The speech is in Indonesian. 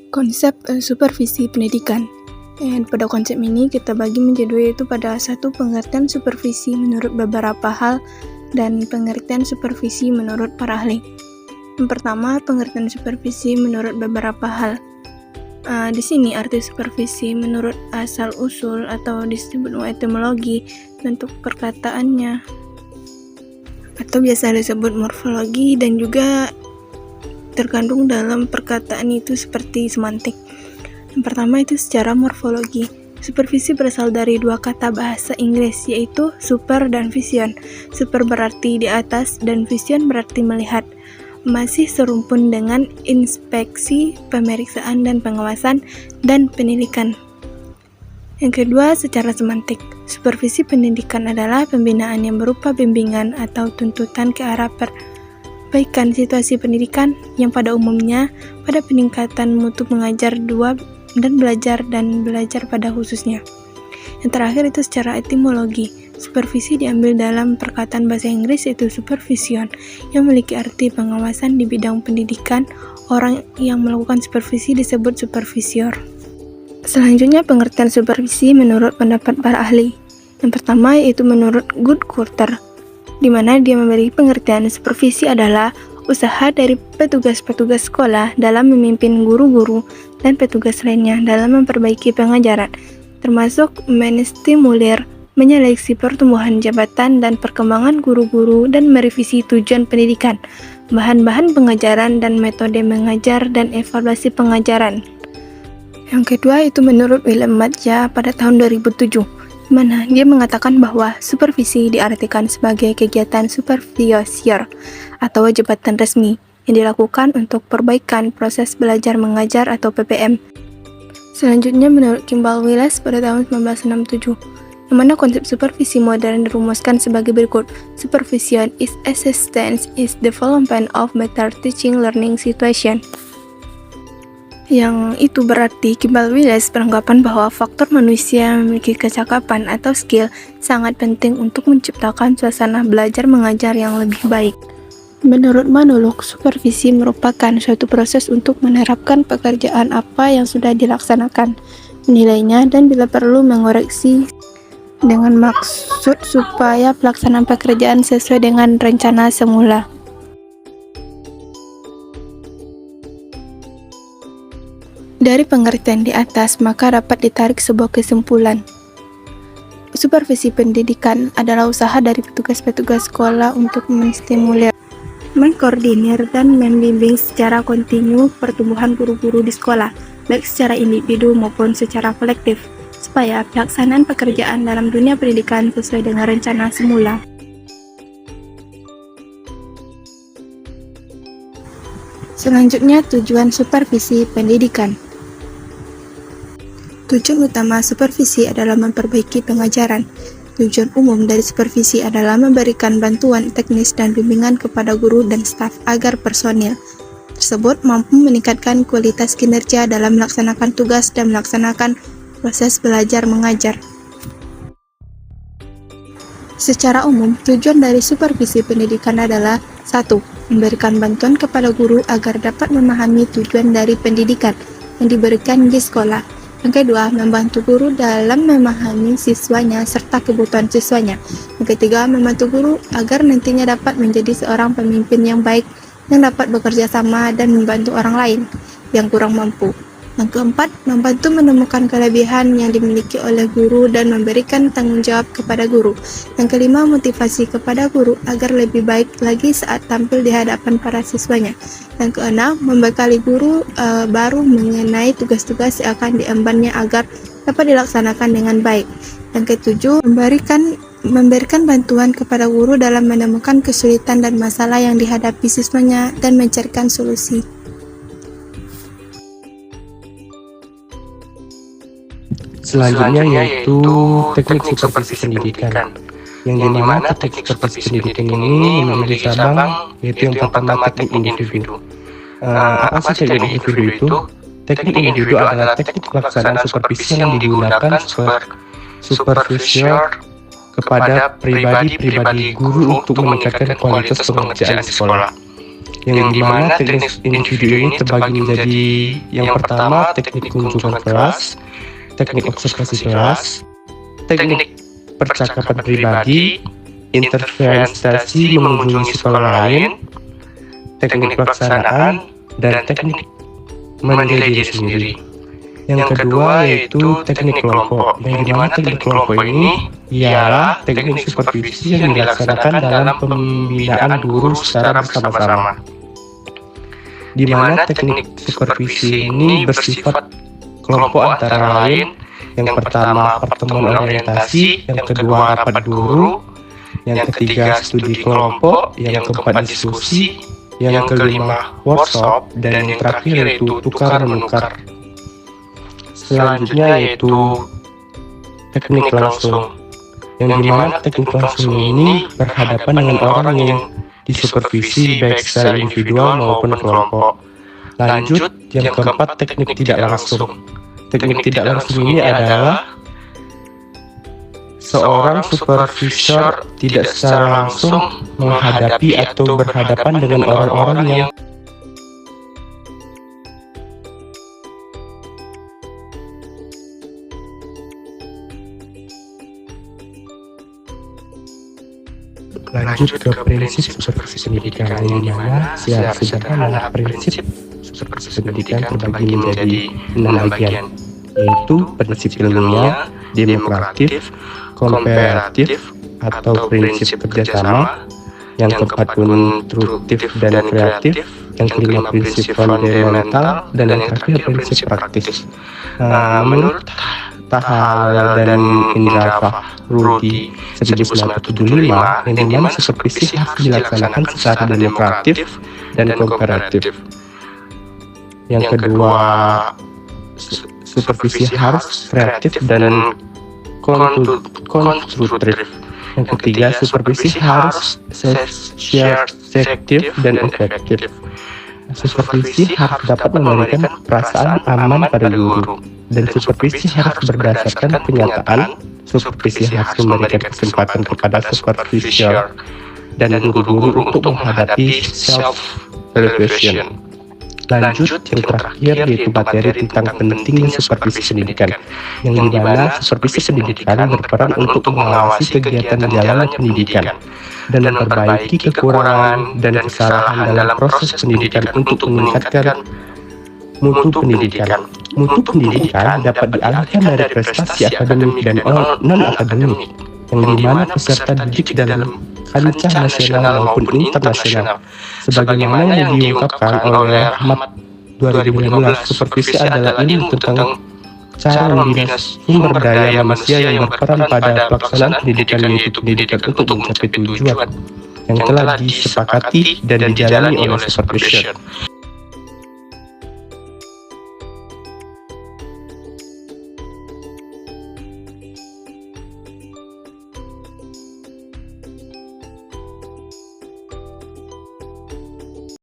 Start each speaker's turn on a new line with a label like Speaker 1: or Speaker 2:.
Speaker 1: Konsep supervisi pendidikan. Dan pada konsep ini kita bagi menjadi dua, yaitu pada satu pengertian supervisi menurut beberapa hal dan pengertian supervisi menurut para ahli. Yang pertama, pengertian supervisi menurut beberapa hal. Di sini arti supervisi menurut asal usul atau disebut etimologi, bentuk perkataannya, atau biasa disebut morfologi, dan juga terkandung dalam perkataan itu seperti semantik. Yang pertama itu secara morfologi. Supervisi berasal dari dua kata bahasa Inggris, yaitu super dan vision. Super berarti di atas dan vision berarti melihat. Masih serumpun dengan inspeksi, pemeriksaan dan pengawasan, dan pendidikan. Yang kedua, secara semantik. Supervisi pendidikan adalah pembinaan yang berupa bimbingan atau tuntutan ke arah perbaikan situasi pendidikan yang pada umumnya pada peningkatan mutu mengajar dan belajar pada khususnya. Yang terakhir itu secara etimologi. Supervisi diambil dalam perkataan bahasa Inggris, yaitu supervision, yang memiliki arti pengawasan di bidang pendidikan. Orang yang melakukan supervisi disebut supervisor. Selanjutnya, pengertian supervisi menurut pendapat para ahli. Yang pertama yaitu menurut Goodcutter, di mana dia memberi pengertian supervisi adalah usaha dari petugas-petugas sekolah dalam memimpin guru-guru dan petugas lainnya dalam memperbaiki pengajaran, termasuk menstimulir, menyeleksi pertumbuhan jabatan dan perkembangan guru-guru, dan merevisi tujuan pendidikan, bahan-bahan pengajaran dan metode mengajar, dan evaluasi pengajaran. Yang kedua itu menurut William Madja pada tahun 2007, di mana dia mengatakan bahwa supervisi diartikan sebagai kegiatan supervisor atau jabatan resmi yang dilakukan untuk perbaikan proses belajar mengajar atau PPM. Selanjutnya menurut Kimball Willis pada tahun 1967, yang mana konsep supervisi modern dirumuskan sebagai berikut. Supervision is assistance is development of better teaching learning situation. Yang itu berarti Kimball Willis beranggapan bahwa faktor manusia yang memiliki kecakapan atau skill sangat penting untuk menciptakan suasana belajar mengajar yang lebih baik. Menurut Manuluk, supervisi merupakan suatu proses untuk menerapkan pekerjaan apa yang sudah dilaksanakan, menilainya, dan bila perlu mengoreksi dengan maksud supaya pelaksanaan pekerjaan sesuai dengan rencana semula. Dari pengertian di atas, maka dapat ditarik sebuah kesimpulan. Supervisi pendidikan adalah usaha dari petugas-petugas sekolah untuk menstimulir, mengkoordinir, dan membimbing secara kontinu pertumbuhan guru-guru di sekolah, baik secara individu maupun secara kolektif, supaya pelaksanaan pekerjaan dalam dunia pendidikan sesuai dengan rencana semula. Selanjutnya, tujuan supervisi pendidikan. Tujuan utama supervisi adalah memperbaiki pengajaran. Tujuan umum dari supervisi adalah memberikan bantuan teknis dan bimbingan kepada guru dan staf agar personil tersebut mampu meningkatkan kualitas kinerja dalam melaksanakan tugas dan melaksanakan proses belajar mengajar. Secara umum, tujuan dari supervisi pendidikan adalah 1. Memberikan bantuan kepada guru agar dapat memahami tujuan dari pendidikan yang diberikan di sekolah. Yang kedua, membantu guru dalam memahami siswanya serta kebutuhan siswanya. Yang ketiga, membantu guru agar nantinya dapat menjadi seorang pemimpin yang baik yang dapat bekerja sama dan membantu orang lain yang kurang mampu. Yang keempat, membantu menemukan kelebihan yang dimiliki oleh guru dan memberikan tanggung jawab kepada guru. Yang kelima, motivasi kepada guru agar lebih baik lagi saat tampil di hadapan para siswanya. Yang keenam, membekali guru baru mengenai tugas-tugas yang akan diembannya agar dapat dilaksanakan dengan baik. Yang ketujuh, memberikan bantuan kepada guru dalam menemukan kesulitan dan masalah yang dihadapi siswanya dan mencarikan solusi.
Speaker 2: Selanjutnya yaitu teknik supervisi pendidikan, yang dimana teknik supervisi pendidikan ini memiliki cabang, yaitu yang pertama teknik individu. Apa sih teknik individu itu? Teknik individu adalah teknik pelaksanaan supervisi yang digunakan supervisor kepada pribadi guru untuk meningkatkan kualitas pengerjaan di sekolah. yang dimana teknik individu ini terbagi menjadi yang pertama teknik kunjungan kelas, teknik observasi kelas, teknik percakapan pribadi, intervensi mengunjungi sekolah lain, teknik pelaksanaan, dan teknik menilai diri sendiri. Yang kedua yaitu teknik kelompok, yang dimana teknik kelompok ini ialah teknik supervisi yang dilaksanakan dalam pembinaan guru secara bersama-sama. Di mana teknik supervisi ini bersifat kelompok antara lain, yang pertama pertemuan orientasi, yang kedua rapat guru, yang ketiga studi kelompok, yang keempat diskusi, yang kelima workshop, dan yang terakhir yaitu tukar-menukar. Selanjutnya yaitu teknik langsung, yang dimana teknik langsung ini berhadapan dengan orang yang disupervisi baik secara individual maupun kelompok. Lanjut, yang keempat teknik tidak langsung. Teknik tidak langsung ini adalah seorang supervisor tidak secara langsung menghadapi atau berhadapan dengan orang-orang yang lanjut ke prinsip supervisi pendidikan, yang dimana secara sederhana prinsip supervisi pendidikan terbagi menjadi 6 bagian, yaitu prinsip ilmiah, demokratif, komparatif atau prinsip kerjasama, yang keempat konstruktif dan kreatif, yang kelima prinsip fundamental, dan yang terakhir prinsip praktis. Menurut Tahal dan Indra Fahruddin 1975, yang dimana supervisi harus dilaksanakan secara demokratif dan komparatif. Yang kedua, supervisi harus kreatif dan konstruktif. Yang ketiga, supervisi harus selektif dan efektif. Supervisi harus dapat memberikan perasaan aman pada guru, dan supervisi harus berdasarkan kenyataan. Supervisi harus memberikan kesempatan kepada supervisor dan guru-guru untuk menghadapi self-evaluation. Lanjut, yang terakhir yaitu materi tentang pentingnya supervisi pendidikan, yang dimana supervisi pendidikan berperan untuk mengawasi kegiatan jalannya pendidikan dan memperbaiki kekurangan dan kesalahan dalam proses pendidikan untuk meningkatkan mutu pendidikan. Mutu pendidikan dapat dialihkan dari prestasi akademik dan non-akademik, yang dimana peserta didik dalam kancah nasional maupun internasional. Sebagaimana yang diungkapkan oleh Ahmad 2015, supervisi adalah ilmu tentang cara membina sumber daya manusia yang berperan pada pelaksanaan pendidikan, yaitu pendidikan untuk mencapai tujuan yang telah disepakati dan dijalani oleh supervisor.